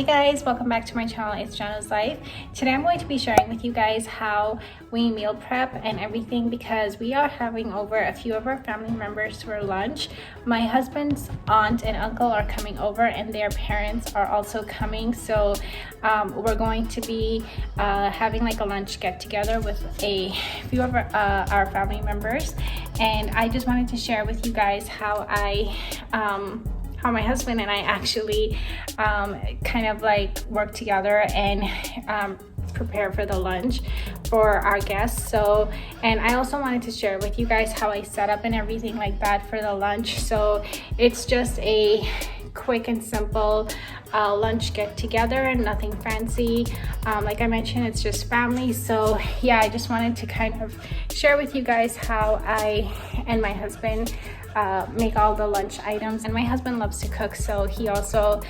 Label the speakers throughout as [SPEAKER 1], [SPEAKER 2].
[SPEAKER 1] Hey guys, welcome back to my channel. It's Janu's Life. Today I'm going to be sharing with you guys how we meal prep and everything because we are having over a few of our family members for lunch. My husband's aunt and uncle are coming over and their parents are also coming, so we're going to be having like a lunch get together with a few of our family members, and I just wanted to share with you guys how my husband and I actually kind of like work together and prepare for the lunch for our guests. So, and I also wanted to share with you guys how I set up and everything like that for the lunch. So it's just a quick and simple lunch get together and nothing fancy. Like I mentioned, it's just family. So yeah, I just wanted to kind of share with you guys how I and my husband make all the lunch items. And my husband loves to cook, so he also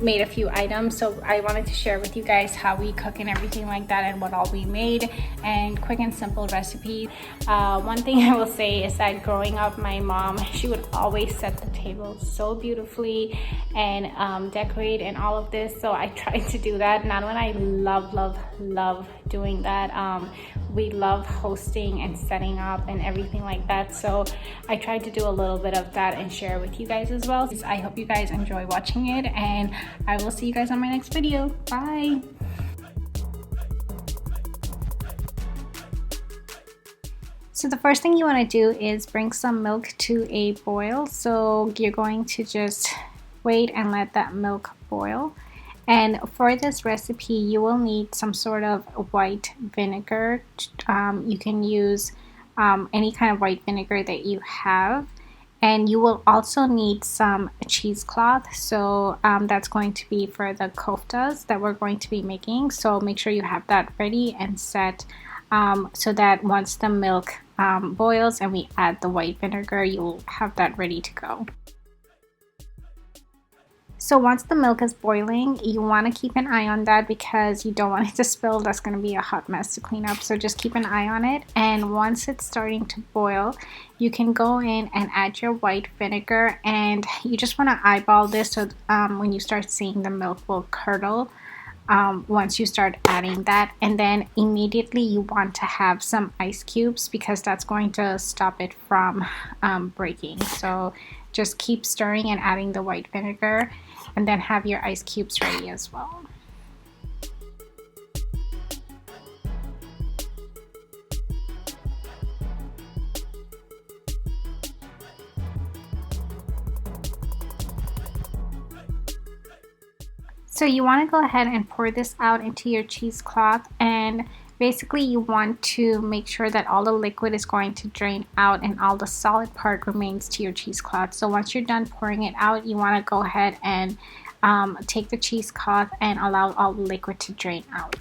[SPEAKER 1] made a few items. So I wanted to share with you guys how we cook and everything like that and what all we made, and quick and simple recipe. One thing I will say is that growing up, my mom, she would always set the table so beautifully and decorate and all of this. So I tried to do that. Not when I love doing that. We love hosting and setting up and everything like that. So I tried to do a little bit of that and share with you guys as well. I hope you guys enjoy watching it, and I will see you guys on my next video. Bye. So the first thing you want to do is bring some milk to a boil. So you're going to just wait and let that milk boil. And for this recipe, you will need some sort of white vinegar. You can use any kind of white vinegar that you have. And you will also need some cheesecloth. So that's going to be for the koftas that we're going to be making. So make sure you have that ready and set so that once the milk boils and we add the white vinegar, you'll have that ready to go. So once the milk is boiling, you want to keep an eye on that because you don't want it to spill. That's going to be a hot mess to clean up. So just keep an eye on it. And once it's starting to boil, you can go in and add your white vinegar. And you just want to eyeball this so when you start seeing the milk will curdle once you start adding that. And then immediately you want to have some ice cubes because that's going to stop it from breaking. So just keep stirring and adding the white vinegar, and then have your ice cubes ready as well. So you want to go ahead and pour this out into your cheesecloth, and basically you want to make sure that all the liquid is going to drain out and all the solid part remains to your cheesecloth. So once you're done pouring it out, you want to go ahead and take the cheesecloth and allow all the liquid to drain out.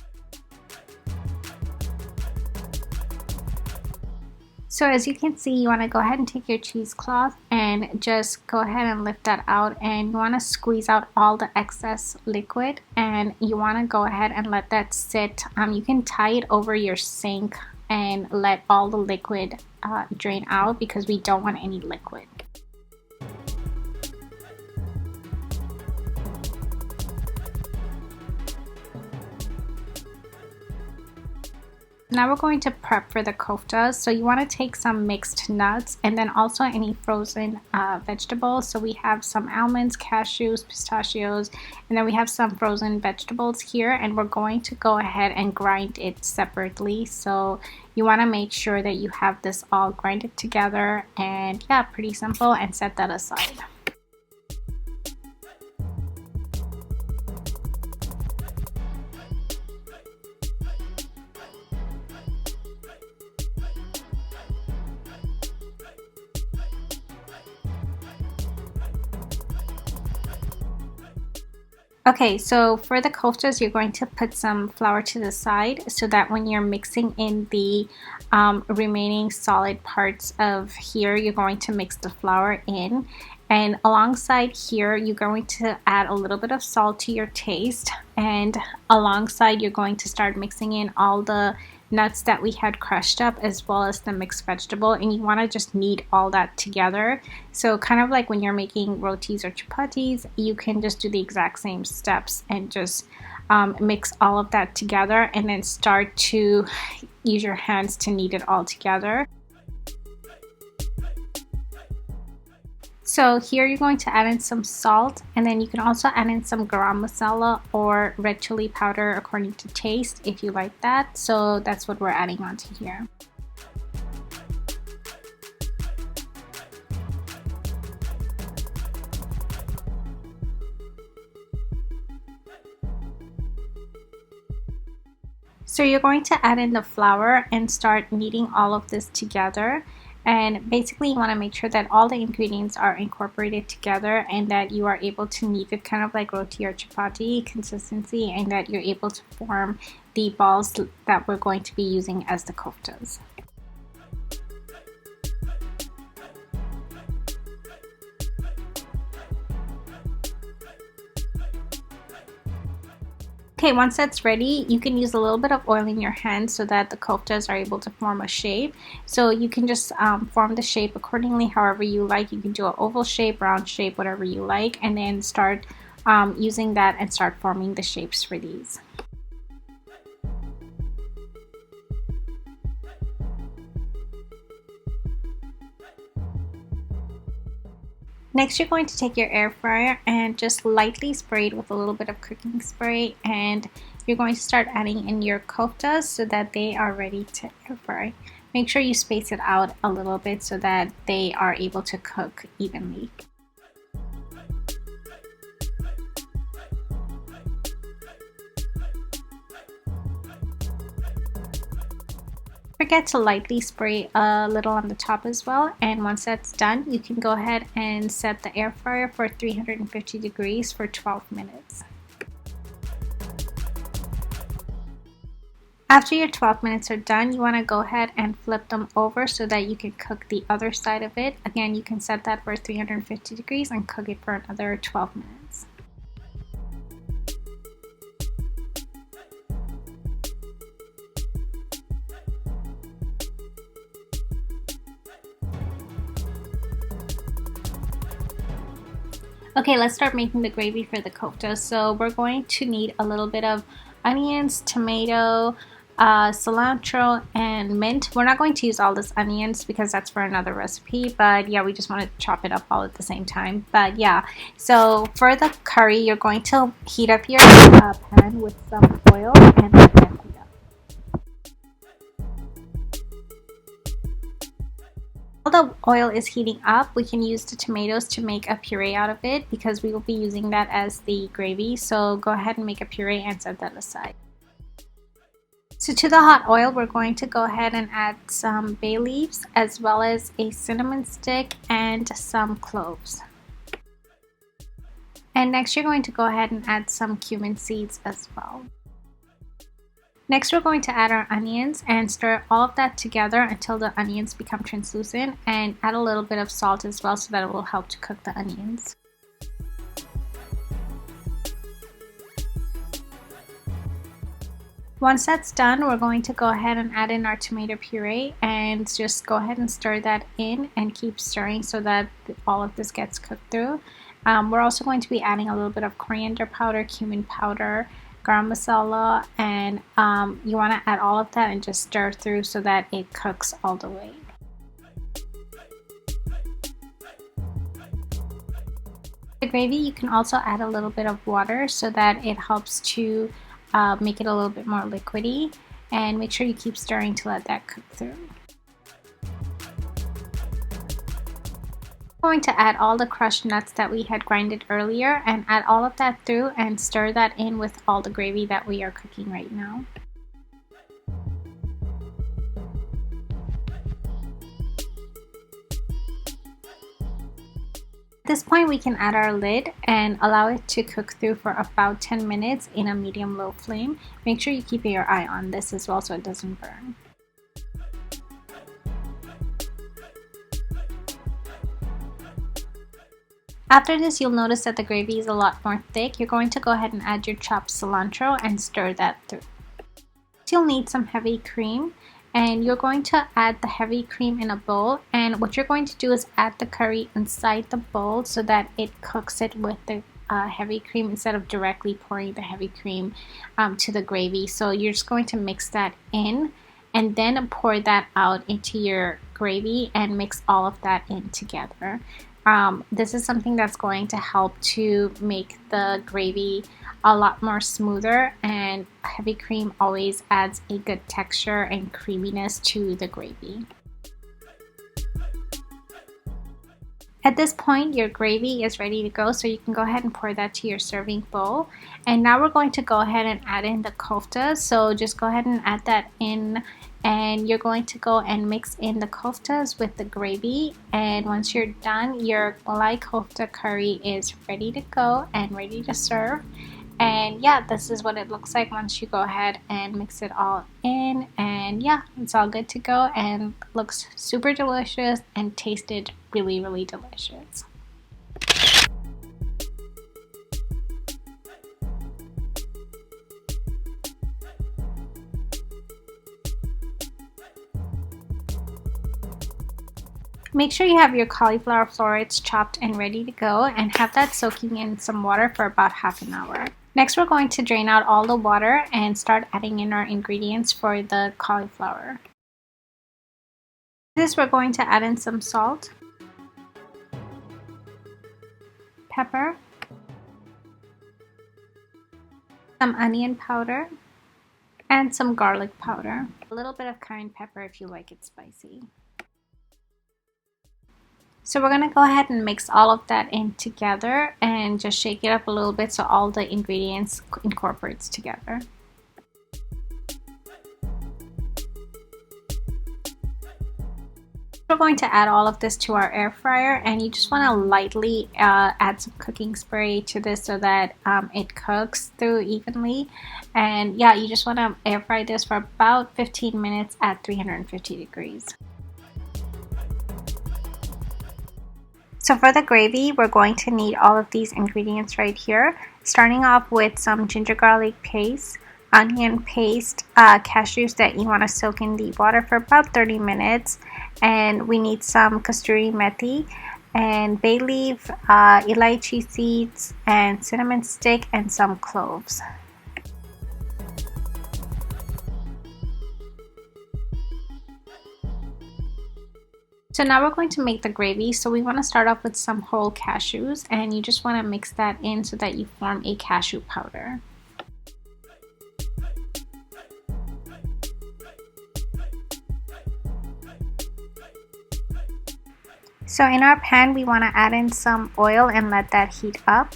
[SPEAKER 1] So as you can see, you want to go ahead and take your cheesecloth and just go ahead and lift that out, and you want to squeeze out all the excess liquid, and you want to go ahead and let that sit. You can tie it over your sink and let all the liquid drain out because we don't want any liquid. Now we're going to prep for the koftas. So you want to take some mixed nuts and then also any frozen vegetables. So we have some almonds, cashews, pistachios, and then we have some frozen vegetables here, and we're going to go ahead and grind it separately. So you want to make sure that you have this all grinded together, and yeah, pretty simple, and set that aside. Okay, so for the koftas, you're going to put some flour to the side so that when you're mixing in the remaining solid parts of here, you're going to mix the flour in. And alongside here, you're going to add a little bit of salt to your taste. And alongside, you're going to start mixing in all the nuts that we had crushed up as well as the mixed vegetable, and you want to just knead all that together. So kind of like when you're making rotis or chapatis, you can just do the exact same steps and just mix all of that together and then start to use your hands to knead it all together. So here you're going to add in some salt, and then you can also add in some garam masala or red chili powder according to taste if you like that. So that's what we're adding onto here. So you're going to add in the flour and start kneading all of this together. And basically you want to make sure that all the ingredients are incorporated together and that you are able to knead it kind of like roti or chapati consistency, and that you're able to form the balls that we're going to be using as the koftas. Okay, once that's ready, you can use a little bit of oil in your hand so that the koftas are able to form a shape. So you can just form the shape accordingly however you like. You can do an oval shape, round shape, whatever you like, and then start using that and start forming the shapes for these. Next, you're going to take your air fryer and just lightly spray it with a little bit of cooking spray, and you're going to start adding in your koftas so that they are ready to air fry. Make sure you space it out a little bit so that they are able to cook evenly. Forget to lightly spray a little on the top as well, and once that's done, you can go ahead and set the air fryer for 350 degrees for 12 minutes. After your 12 minutes are done, you want to go ahead and flip them over so that you can cook the other side of it. Again, you can set that for 350 degrees and cook it for another 12 minutes. Okay, let's start making the gravy for the kofta. So we're going to need a little bit of onions, tomato, cilantro, and mint. We're not going to use all this onions because that's for another recipe, but yeah, we just want to chop it up all at the same time. But yeah, so for the curry, you're going to heat up your pan with some oil and let that heat up. While the oil is heating up, we can use the tomatoes to make a puree out of it because we will be using that as the gravy. So go ahead and make a puree and set that aside. So to the hot oil, we're going to go ahead and add some bay leaves as well as a cinnamon stick and some cloves. And next you're going to go ahead and add some cumin seeds as well. Next, we're going to add our onions and stir all of that together until the onions become translucent, and add a little bit of salt as well so that it will help to cook the onions. Once that's done, we're going to go ahead and add in our tomato puree and just go ahead and stir that in and keep stirring so that all of this gets cooked through. We're also going to be adding a little bit of coriander powder, cumin powder, garam masala, and you want to add all of that and just stir through so that it cooks all the way. The gravy, you can also add a little bit of water so that it helps to make it a little bit more liquidy, and make sure you keep stirring to let that cook through. Going to add all the crushed nuts that we had grinded earlier and add all of that through and stir that in with all the gravy that we are cooking right now. At this point, we can add our lid and allow it to cook through for about 10 minutes in a medium-low flame. Make sure you keep your eye on this as well so it doesn't burn. After this, you'll notice that the gravy is a lot more thick. You're going to go ahead and add your chopped cilantro and stir that through. You'll need some heavy cream, and you're going to add the heavy cream in a bowl, and what you're going to do is add the curry inside the bowl so that it cooks it with the heavy cream instead of directly pouring the heavy cream to the gravy. So you're just going to mix that in and then pour that out into your gravy and mix all of that in together. This is something that's going to help to make the gravy a lot more smoother, and heavy cream always adds a good texture and creaminess to the gravy. At this point, your gravy is ready to go, so you can go ahead and pour that to your serving bowl. And now we're going to go ahead and add in the kofta. So just go ahead and add that in, and you're going to go and mix in the koftas with the gravy. And once you're done, your Pulao kofta curry is ready to go and ready to serve. And yeah, this is what it looks like once you go ahead and mix it all in. And yeah, it's all good to go and looks super delicious and tasted really, really delicious. Make sure you have your cauliflower florets chopped and ready to go, and have that soaking in some water for about half an hour. Next, we're going to drain out all the water and start adding in our ingredients for the cauliflower. This, we're going to add in some salt, pepper, some onion powder, and some garlic powder. A little bit of cayenne pepper if you like it spicy. So we're going to go ahead and mix all of that in together and just shake it up a little bit so all the ingredients incorporates together. We're going to add all of this to our air fryer, and you just want to lightly add some cooking spray to this so that it cooks through evenly. And yeah, you just want to air fry this for about 15 minutes at 350 degrees. So for the gravy, we're going to need all of these ingredients right here, starting off with some ginger garlic paste, onion paste, cashews that you want to soak in the water for about 30 minutes, and we need some kasturi methi and bay leaf, elaichi seeds, and cinnamon stick, and some cloves. So now we're going to make the gravy. So we want to start off with some whole cashews, and you just want to mix that in so that you form a cashew powder. So in our pan, we want to add in some oil and let that heat up.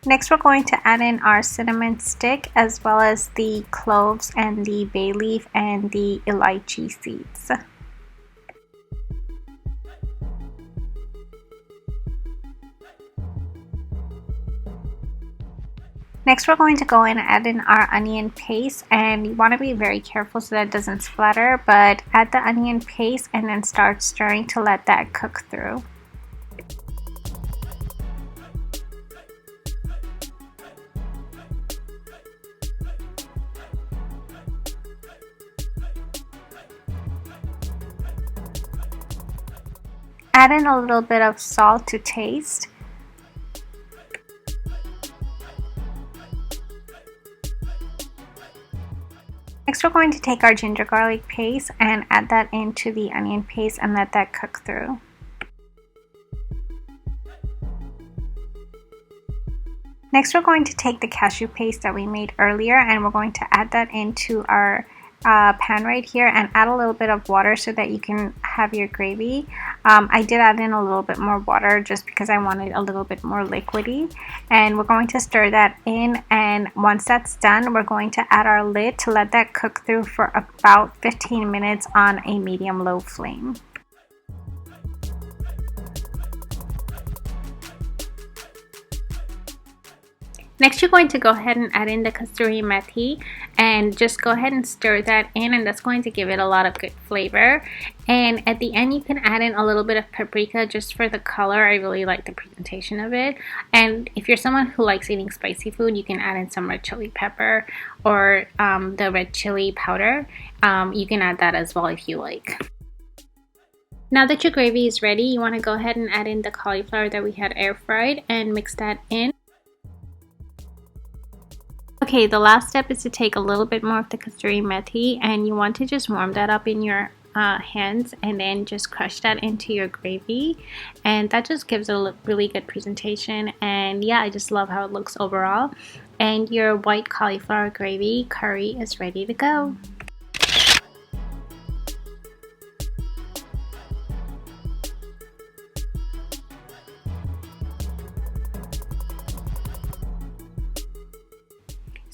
[SPEAKER 1] Next, we're going to add in our cinnamon stick, as well as the cloves and the bay leaf and the elaichi seeds. Next, we're going to go in and add in our onion paste, and you want to be very careful so that it doesn't splatter, but add the onion paste and then start stirring to let that cook through. Add in a little bit of salt to taste. Next, we're going to take our ginger garlic paste and add that into the onion paste and let that cook through. Next, we're going to take the cashew paste that we made earlier, and we're going to add that into our pan right here and add a little bit of water so that you can have your gravy. I did add in a little bit more water just because I wanted a little bit more liquidy, and we're going to stir that in, and once that's done, we're going to add our lid to let that cook through for about 15 minutes on a medium-low flame. Next, you're going to go ahead and add in the kasturi methi and just go ahead and stir that in, and that's going to give it a lot of good flavor. And at the end, you can add in a little bit of paprika just for the color. I really like the presentation of it. And if you're someone who likes eating spicy food, you can add in some red chili pepper or the red chili powder. You can add that as well if you like. Now that your gravy is ready, you want to go ahead and add in the cauliflower that we had air fried and mix that in. Okay, the last step is to take a little bit more of the kasturi methi, and you want to just warm that up in your hands and then just crush that into your gravy, and that just gives a really good presentation. And yeah, I just love how it looks overall. And your white cauliflower gravy curry is ready to go.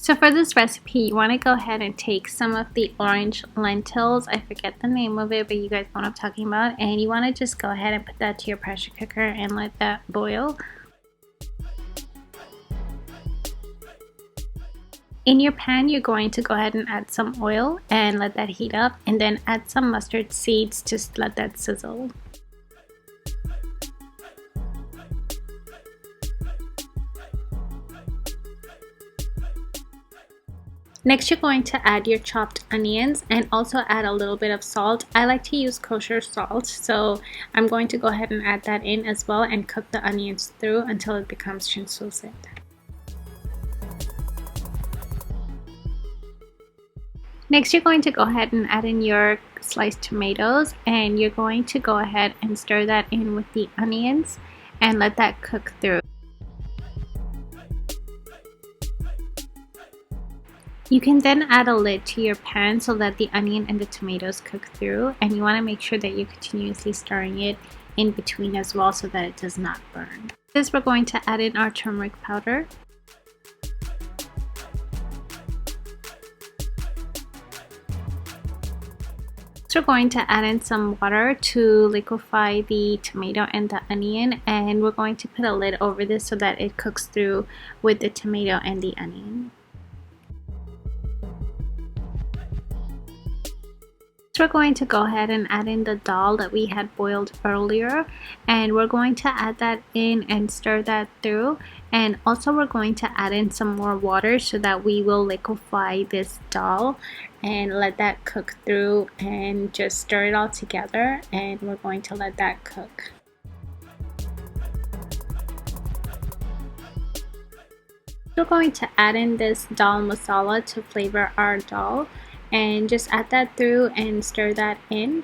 [SPEAKER 1] So for this recipe, you want to go ahead and take some of the orange lentils. I forget the name of it, but you guys know what I'm talking about. And you want to just go ahead and put that to your pressure cooker and let that boil. In your pan, you're going to go ahead and add some oil and let that heat up, and then add some mustard seeds, just let that sizzle. Next, you're going to add your chopped onions and also add a little bit of salt. I like to use kosher salt, so I'm going to go ahead and add that in as well and cook the onions through until it becomes translucent. Next, you're going to go ahead and add in your sliced tomatoes, and you're going to go ahead and stir that in with the onions and let that cook through. You can then add a lid to your pan so that the onion and the tomatoes cook through, and you want to make sure that you're continuously stirring it in between as well so that it does not burn. This, we're going to add in our turmeric powder. So we're going to add in some water to liquefy the tomato and the onion, and we're going to put a lid over this so that it cooks through with the tomato and the onion. We're going to go ahead and add in the dal that we had boiled earlier, and we're going to add that in and stir that through. And also we're going to add in some more water so that we will liquefy this dal and let that cook through, and just stir it all together, and we're going to let that cook. We're going to add in this dal masala to flavor our dal, and just add that through and stir that in.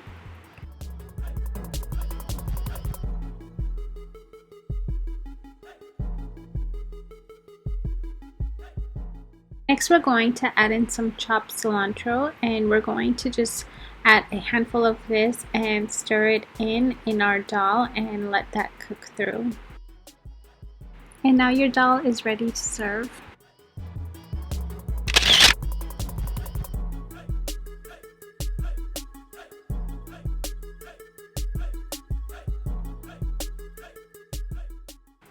[SPEAKER 1] Next, we're going to add in some chopped cilantro, and we're going to just add a handful of this and stir it in our dal and let that cook through. And now your dal is ready to serve.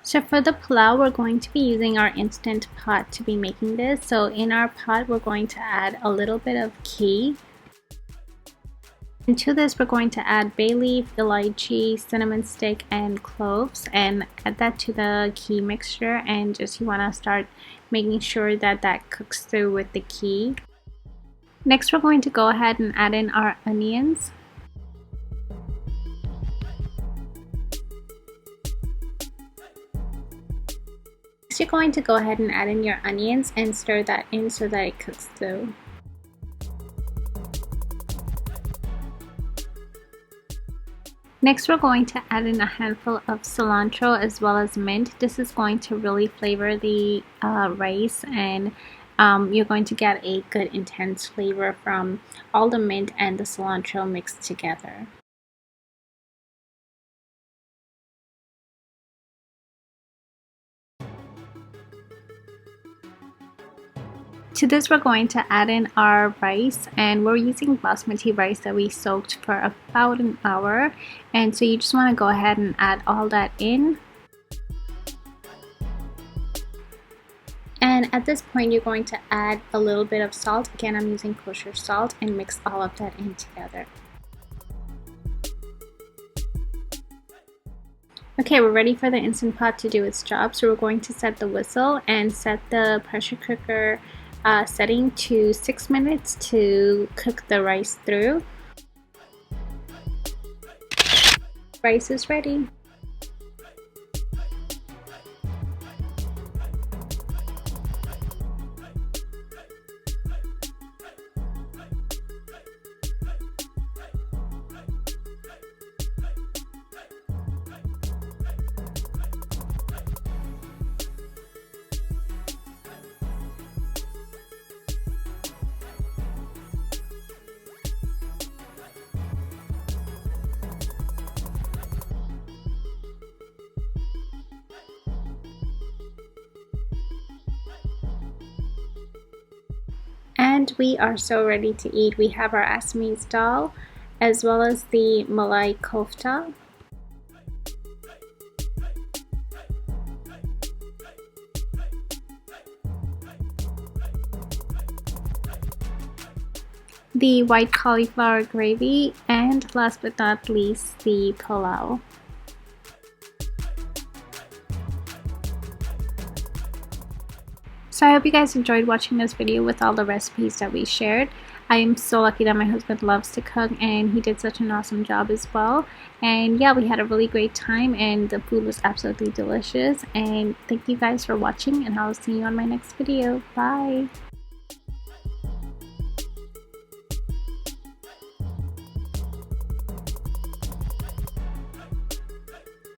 [SPEAKER 1] So for the pulao, we're going to be using our instant pot to be making this. So in our pot, we're going to add a little bit of ghee. And to this, we're going to add bay leaf, elaichi, cinnamon stick, and cloves, and add that to the ghee mixture. And just you want to start making sure that that cooks through with the ghee. Next, we're going to go ahead and add in our onions. You're going to go ahead and add in your onions and stir that in so that it cooks through. Next, we're going to add in a handful of cilantro as well as mint. This is going to really flavor the rice, and you're going to get a good intense flavor from all the mint and the cilantro mixed together. To this, we're going to add in our rice, and we're using basmati rice that we soaked for about an hour. And so you just want to go ahead and add all that in. And And at this point, you're going to add a little bit of salt. Again, I'm using kosher salt, and mix all of that in together. Okay, we're ready for the Instant Pot to do its job. So we're going to set the whistle and set the pressure cooker setting to 6 minutes to cook the rice through. Rice is ready. And we are so ready to eat. We have our Assamese dal as well as the malai kofta. The white cauliflower gravy, and last but not least, the pulao. So I hope you guys enjoyed watching this video with all the recipes that we shared. I am so lucky that my husband loves to cook, and he did such an awesome job as well. And yeah, we had a really great time, and the food was absolutely delicious. And thank you guys for watching, and I'll see you on my next video. Bye!